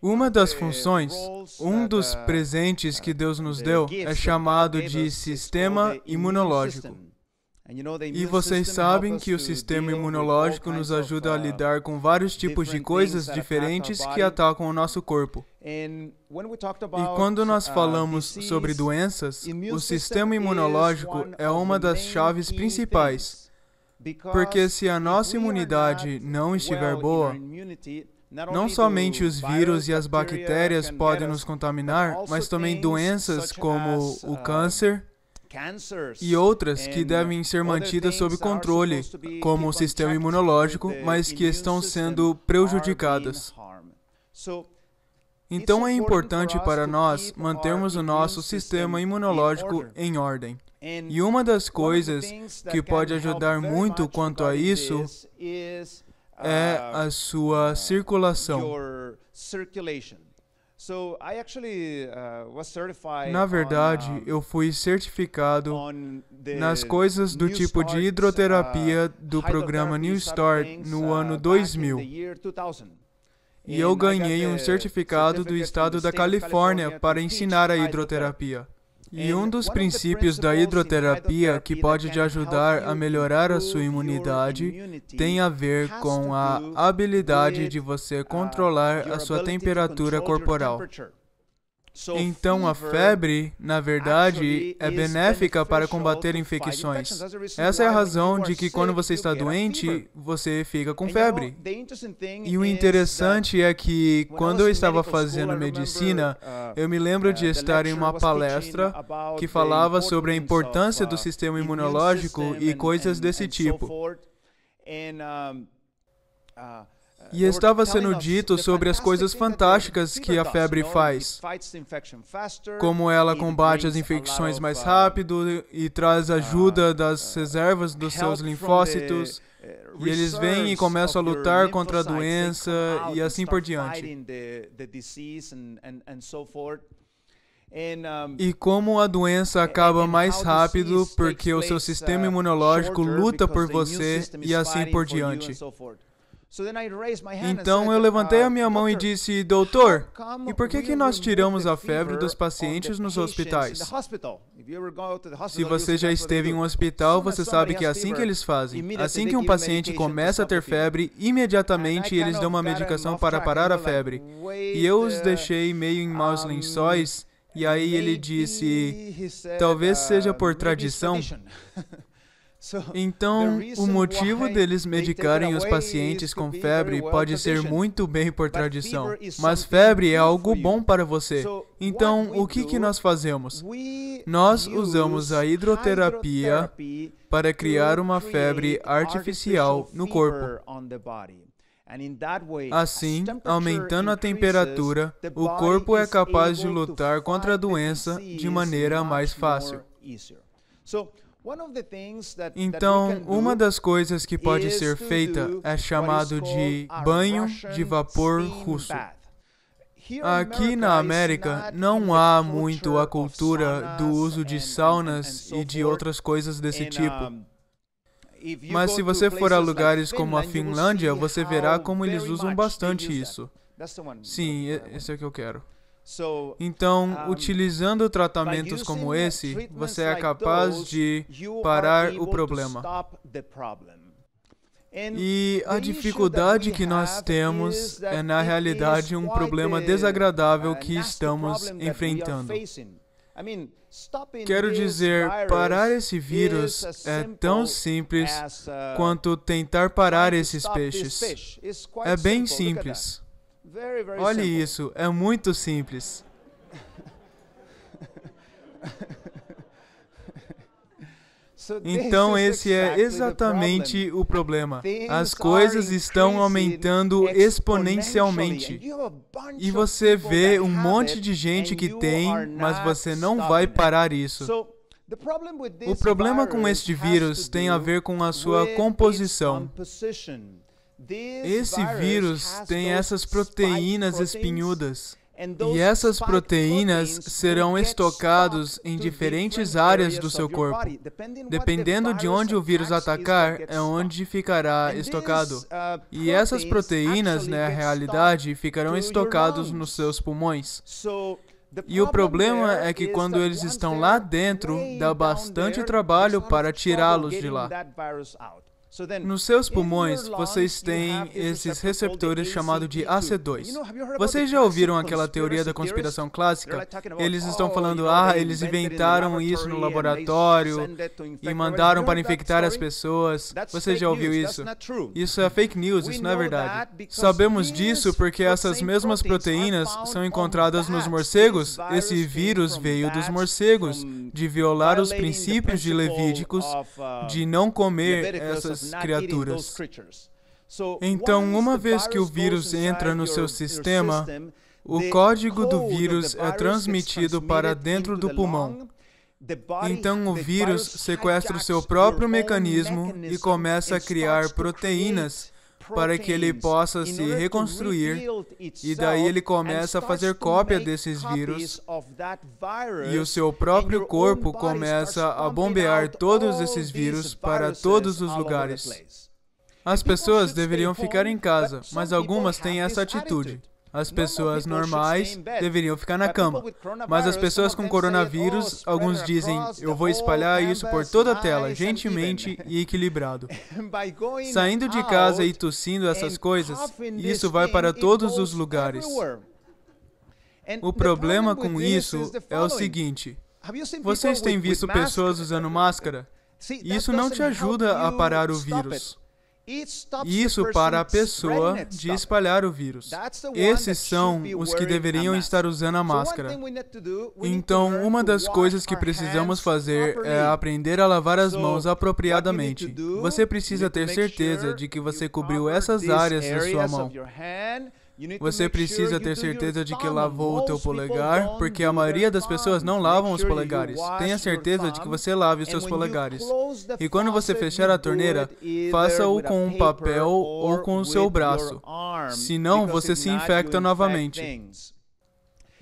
Uma das funções, um dos presentes que Deus nos deu é chamado de sistema imunológico. E vocês sabem que o sistema imunológico nos ajuda a lidar com vários tipos de coisas diferentes que atacam o nosso corpo. E quando nós falamos sobre doenças, o sistema imunológico é uma das chaves principais. Porque se a nossa imunidade não estiver boa, não somente os vírus e as bactérias podem nos contaminar, mas também doenças como o câncer e outras que devem ser mantidas sob controle, como o sistema imunológico, mas que estão sendo prejudicadas. Então é importante para nós mantermos o nosso sistema imunológico em ordem. E uma das coisas que pode ajudar muito quanto a isso é a sua circulação. Na verdade, eu fui certificado nas coisas do tipo de hidroterapia do programa New Start no ano 2000. E eu ganhei um certificado do estado da Califórnia para ensinar a hidroterapia. E um dos princípios da hidroterapia que pode te ajudar a melhorar a sua imunidade tem a ver com a habilidade de você controlar a sua temperatura corporal. Então, a febre, na verdade, é benéfica para combater infecções. Essa é a razão de que quando você está doente, você fica com febre. E o interessante é que, quando eu estava fazendo medicina, eu me lembro de estar em uma palestra que falava sobre a importância do sistema imunológico e coisas desse tipo. E estava sendo dito sobre as coisas fantásticas que a febre faz, como ela combate as infecções mais rápido e traz ajuda das reservas dos seus linfócitos, e eles vêm e começam a lutar contra a doença e assim por diante. E como a doença acaba mais rápido porque o seu sistema imunológico luta por você e assim por diante. Então eu levantei a minha mão e disse, doutor, e por que nós tiramos a febre dos pacientes nos hospitais? Se você já esteve em um hospital, você sabe que é assim que eles fazem. Assim que um paciente começa a ter febre, imediatamente eles dão uma medicação para parar a febre. E eu os deixei meio em maus lençóis, e aí ele disse, talvez seja por tradição. Então, o motivo deles medicarem os pacientes com febre pode ser muito bem por tradição, mas febre é algo bom para você. Então, o que nós fazemos? Nós usamos a hidroterapia para criar uma febre artificial no corpo. Assim, aumentando a temperatura, o corpo é capaz de lutar contra a doença de maneira mais fácil. Então, uma das coisas que pode ser feita é chamado de banho de vapor russo. Aqui na América, não há muito a cultura do uso de saunas e de outras coisas desse tipo. Mas se você for a lugares como a Finlândia, você verá como eles usam bastante isso. Sim, esse é o que eu quero. Então, utilizando tratamentos como esse, você é capaz de parar o problema. E a dificuldade que nós temos é, na realidade, um problema desagradável que estamos enfrentando. Quero dizer, parar esse vírus é tão simples quanto tentar parar esses peixes. É bem simples. Olhe isso, é muito simples. Então esse é exatamente o problema. As coisas estão aumentando exponencialmente. E você vê um monte de gente que tem, mas você não vai parar isso. O problema com este vírus tem a ver com a sua composição. Esse vírus tem essas proteínas espinhudas. E essas proteínas serão estocadas em diferentes áreas do seu corpo. Dependendo de onde o vírus atacar, é onde ficará estocado. E essas proteínas, na realidade, ficarão estocadas nos seus pulmões. E o problema é que quando eles estão lá dentro, dá bastante trabalho para tirá-los de lá. Nos seus pulmões, vocês têm esses receptores chamados de AC2. Vocês já ouviram aquela teoria da conspiração clássica? Eles estão falando, eles inventaram isso no laboratório e mandaram para infectar as pessoas. Você já ouviu isso? Isso é fake news, isso não é verdade. Sabemos disso porque essas mesmas proteínas são encontradas nos morcegos. Esse vírus veio dos morcegos, de violar os princípios de Levíticos, de não comer essas criaturas. Então, uma vez que o vírus entra no seu sistema, o código do vírus é transmitido para dentro do pulmão. Então, o vírus sequestra o seu próprio mecanismo e começa a criar proteínas para que ele possa se reconstruir, e daí ele começa a fazer cópia desses vírus, e o seu próprio corpo começa a bombear todos esses vírus para todos os lugares. As pessoas deveriam ficar em casa, mas algumas têm essa atitude. As pessoas normais deveriam ficar na cama. Mas as pessoas com coronavírus, alguns dizem, eu vou espalhar isso por toda a tela, gentilmente e equilibrado. Saindo de casa e tossindo essas coisas, isso vai para todos os lugares. O problema com isso é o seguinte, vocês têm visto pessoas usando máscara? Isso não te ajuda a parar o vírus. Isso para a pessoa de espalhar o vírus. Esses são os que deveriam estar usando a máscara. Então, uma das coisas que precisamos fazer é aprender a lavar as mãos apropriadamente. Você precisa ter certeza de que você cobriu essas áreas da sua mão. Você precisa ter certeza de que lavou o teu polegar, porque a maioria das pessoas não lavam os polegares. Tenha certeza de que você lave os seus polegares. E quando você fechar a torneira, faça-o com um papel ou com o seu braço. Senão, você se infecta novamente.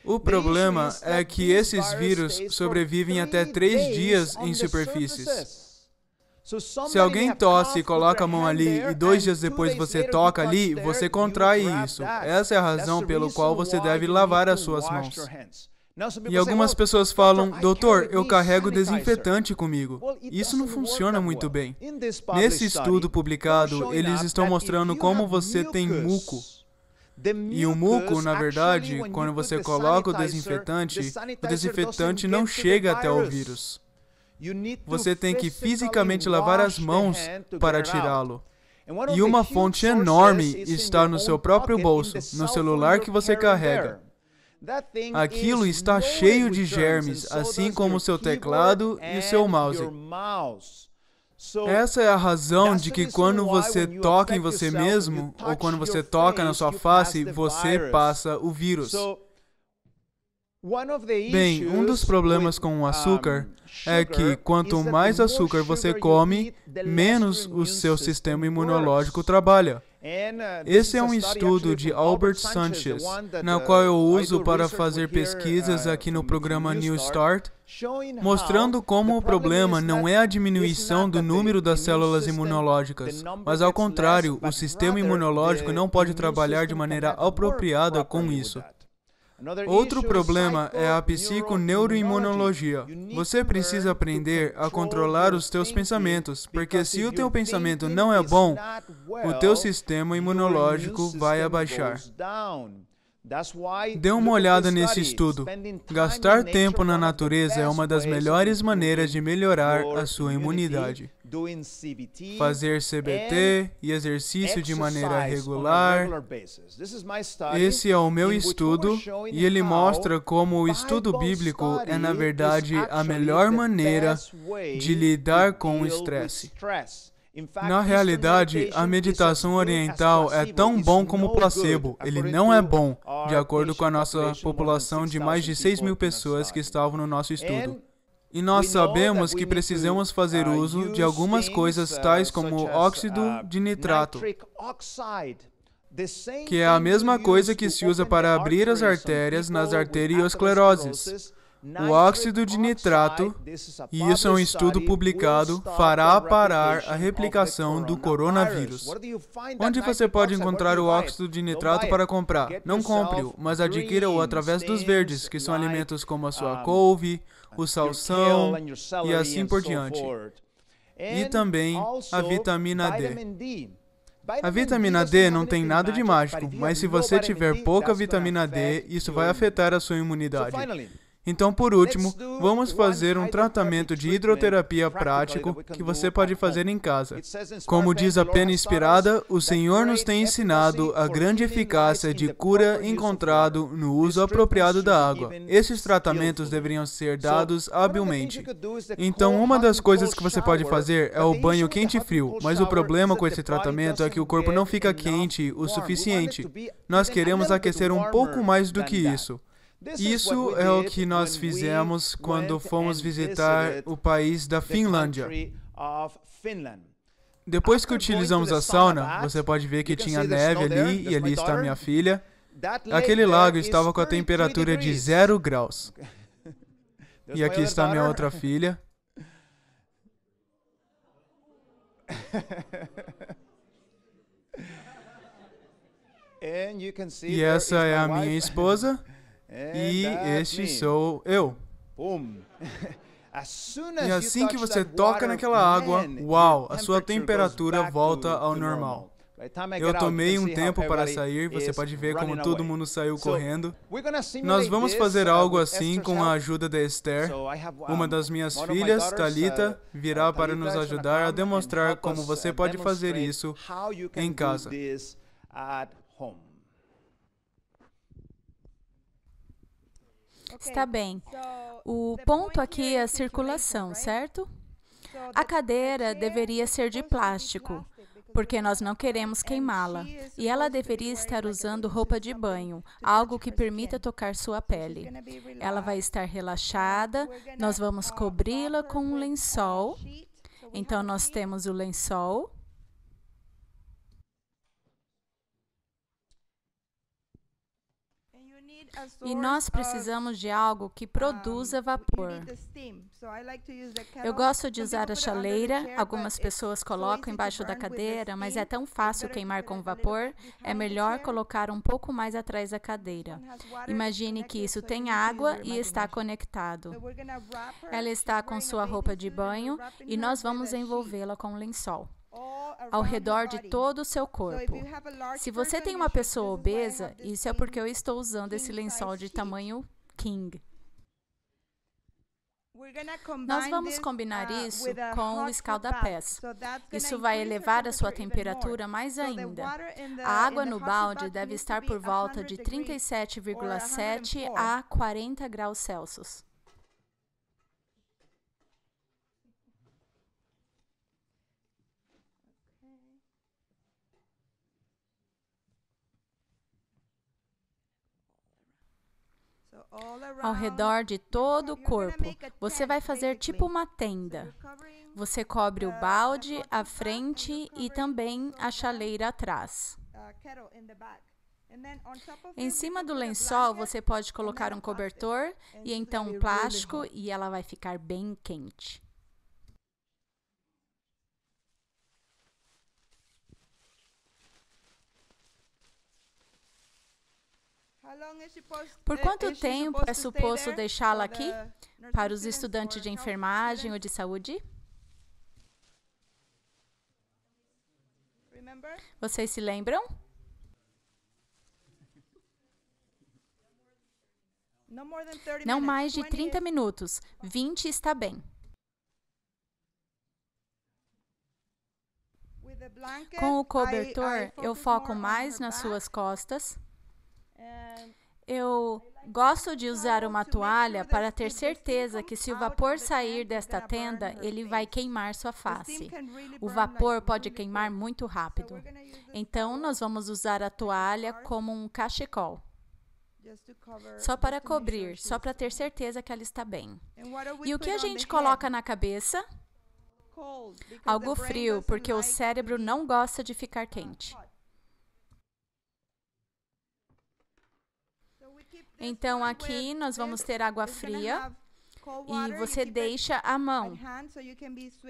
O problema é que esses vírus sobrevivem até 3 dias em superfícies. Se alguém tosse e coloca a mão ali e 2 dias depois você toca ali, você contrai isso. Essa é a razão pelo qual você deve lavar as suas mãos. E algumas pessoas falam, doutor, eu carrego desinfetante comigo. Isso não funciona muito bem. Nesse estudo publicado, eles estão mostrando como você tem muco. E o muco, na verdade, quando você coloca o desinfetante não chega até o vírus. Você tem que fisicamente lavar as mãos para tirá-lo. E uma fonte enorme está no seu próprio bolso, no celular que você carrega. Aquilo está cheio de germes, assim como o seu teclado e o seu mouse. Essa é a razão de que quando você toca em você mesmo, ou quando você toca na sua face, você passa o vírus. Bem, um dos problemas com o açúcar é que quanto mais açúcar você come, menos o seu sistema imunológico trabalha. Esse é um estudo de Albert Sanchez, na qual eu uso para fazer pesquisas aqui no programa New Start, mostrando como o problema não é a diminuição do número das células imunológicas, mas ao contrário, o sistema imunológico não pode trabalhar de maneira apropriada com isso. Outro problema é a psiconeuroimunologia. Você precisa aprender a controlar os teus pensamentos, porque se o teu pensamento não é bom, o teu sistema imunológico vai abaixar. Dê uma olhada nesse estudo. Gastar tempo na natureza é uma das melhores maneiras de melhorar a sua imunidade. Fazer CBT e exercício de maneira regular. Esse é o meu estudo e ele mostra como o estudo bíblico é, na verdade, a melhor maneira de lidar com o estresse. Na realidade, a meditação oriental é tão bom como o placebo. Ele não é bom, de acordo com a nossa população de mais de 6.000 pessoas que estavam no nosso estudo. E nós sabemos que precisamos fazer uso de algumas coisas tais como óxido de nitrato. que é a mesma coisa que se usa para abrir as artérias nas arterioscleroses. O óxido de nitrato, e isso é um estudo publicado, fará parar a replicação do coronavírus. Onde você pode encontrar o óxido de nitrato para comprar? Não compre-o, mas adquira-o através dos verdes, que são alimentos como a sua couve, o salsão e assim por diante. E também a vitamina D. A vitamina D não tem nada de mágico, mas se você tiver pouca vitamina D, isso vai afetar a sua imunidade. Então, por último, vamos fazer um tratamento de hidroterapia prático que você pode fazer em casa. Como diz a pena inspirada, o Senhor nos tem ensinado a grande eficácia de cura encontrado no uso apropriado da água. Esses tratamentos deveriam ser dados habilmente. Então, uma das coisas que você pode fazer é o banho quente e frio, mas o problema com esse tratamento é que o corpo não fica quente o suficiente. Nós queremos aquecer um pouco mais do que isso. Isso é o que nós fizemos quando fomos visitar o país da Finlândia. Depois que utilizamos a sauna, você pode ver que tinha neve ali, e ali está minha filha. Aquele lago estava com a temperatura de 0 graus. E aqui está minha outra filha. E essa é a minha esposa. E este sou eu. E assim que você toca naquela água, uau, a sua temperatura volta ao normal. Eu tomei um tempo para sair, você pode ver como todo mundo saiu correndo. Nós vamos fazer algo assim com a ajuda da Esther. Uma das minhas filhas, Talitha, virá para nos ajudar a demonstrar como você pode fazer isso em casa. Está bem. O ponto aqui é a circulação, certo? A cadeira deveria ser de plástico, porque nós não queremos queimá-la. E ela deveria estar usando roupa de banho, algo que permita tocar sua pele. Ela vai estar relaxada, nós vamos cobri-la com um lençol. Então, nós temos o lençol. E nós precisamos de algo que produza vapor. Eu gosto de usar a chaleira. Algumas pessoas colocam embaixo da cadeira, mas é tão fácil queimar com vapor, é melhor colocar um pouco mais atrás da cadeira. Imagine que isso tem água e está conectado. Ela está com sua roupa de banho e nós vamos envolvê-la com um lençol ao redor de todo o seu corpo. Se você tem uma pessoa obesa, isso é porque eu estou usando esse lençol de tamanho king. Nós vamos combinar isso com o escaldapés. Isso vai elevar a sua temperatura mais ainda. A água no balde deve estar por volta de 37,7 a 40 graus Celsius. Ao redor de todo o corpo, você vai fazer tipo uma tenda. Você cobre o balde, a frente e também a chaleira atrás. Em cima do lençol, você pode colocar um cobertor e então um plástico e ela vai ficar bem quente. Por quanto tempo é suposto deixá-la aqui? Para os estudantes de enfermagem ou de saúde? Vocês se lembram? Não mais de 30 minutos. 20 está bem. Com o cobertor, eu foco mais nas suas costas. Eu gosto de usar uma toalha para ter certeza que se o vapor sair desta tenda, ele vai queimar sua face. O vapor pode queimar muito rápido. Então, nós vamos usar a toalha como um cachecol. Só para cobrir, só para ter certeza que ela está bem. E o que a gente coloca na cabeça? Algo frio, porque o cérebro não gosta de ficar quente. Então, aqui nós vamos ter água fria e você deixa a mão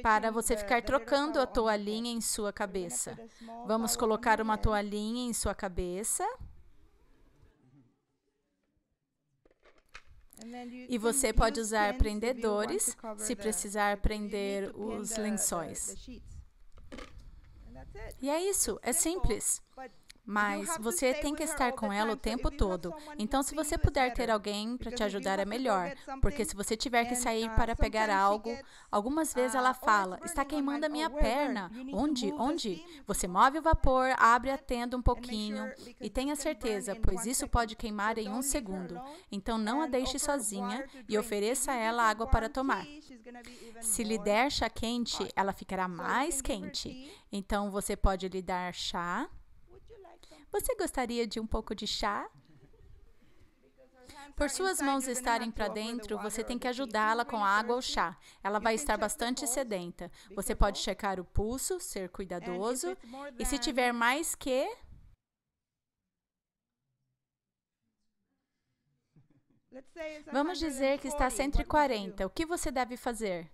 para você ficar trocando a toalhinha em sua cabeça. Vamos colocar uma toalhinha em sua cabeça. E você pode usar prendedores se precisar prender os lençóis. E é isso, é simples. Mas você tem que estar com ela o tempo todo. Então, se você puder ter alguém para te ajudar, é melhor. Porque se você tiver que sair para pegar algo, algumas vezes ela fala, está queimando a minha perna. Onde? Onde? Você move o vapor, abre a tenda um pouquinho e tenha certeza, pois isso pode queimar em 1 segundo. Então, não a deixe sozinha e ofereça a ela água para tomar. Se lhe der chá quente, ela ficará mais quente. Então, você pode lhe dar chá. Você gostaria de um pouco de chá? Por suas mãos estarem para dentro, você tem que ajudá-la com a água ou chá. Ela vai estar bastante sedenta. Você pode checar o pulso, ser cuidadoso. E se tiver mais que... Vamos dizer que está 140. O que você deve fazer?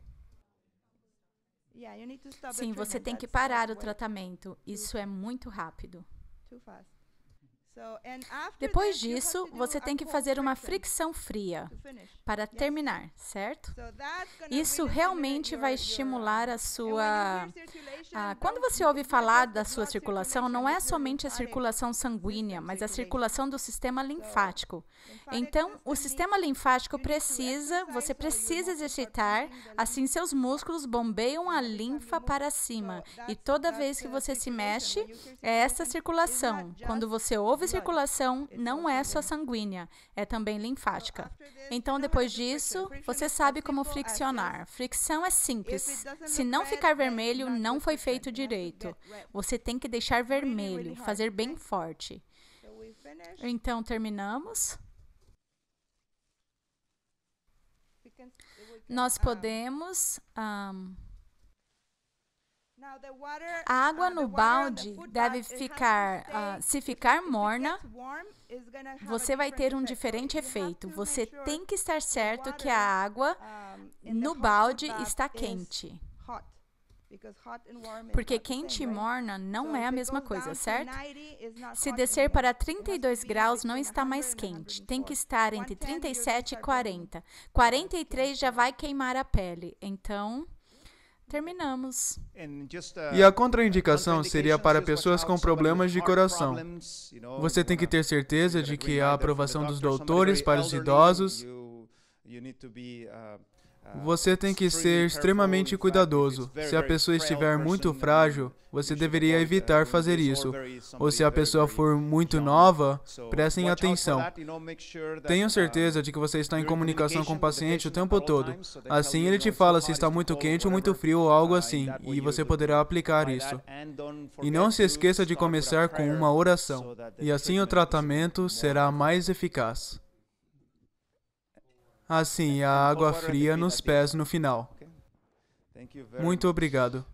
Sim, você tem que parar o tratamento. Isso é muito rápido. Depois disso, você tem que fazer uma fricção fria para terminar, certo? Isso realmente vai estimular a sua... Quando você ouve falar da sua circulação, não é somente a circulação sanguínea, mas a circulação do sistema linfático. Então, o sistema linfático você precisa exercitar, assim seus músculos bombeiam a linfa para cima. E toda vez que você se mexe, é essa circulação. Quando você ouve circulação, não é só sanguínea, é também linfática. Então, depois disso, você sabe como friccionar. Fricção é simples. Se não ficar vermelho, não foi feito direito. Você tem que deixar vermelho, fazer bem forte. Então, terminamos. Nós podemos... A água no balde deve ficar, se ficar morna, você vai ter um diferente efeito. Você tem que estar certo que a água no balde está quente. Porque quente e morna não é a mesma coisa, certo? Se descer para 32 graus, não está mais quente. Tem que estar entre 37 e 40. 43 já vai queimar a pele. Então... terminamos. E a contraindicação seria para pessoas com problemas de coração. Você tem que ter certeza de que há aprovação dos doutores para os idosos. Você tem que ser extremamente cuidadoso. Se a pessoa estiver muito frágil, você deveria evitar fazer isso. Ou se a pessoa for muito nova, prestem atenção. Tenham certeza de que você está em comunicação com o paciente o tempo todo. Assim, ele te fala se está muito quente ou muito frio ou algo assim, e você poderá aplicar isso. E não se esqueça de começar com uma oração, e assim o tratamento será mais eficaz. Assim, a água fria nos pés no final. Muito obrigado.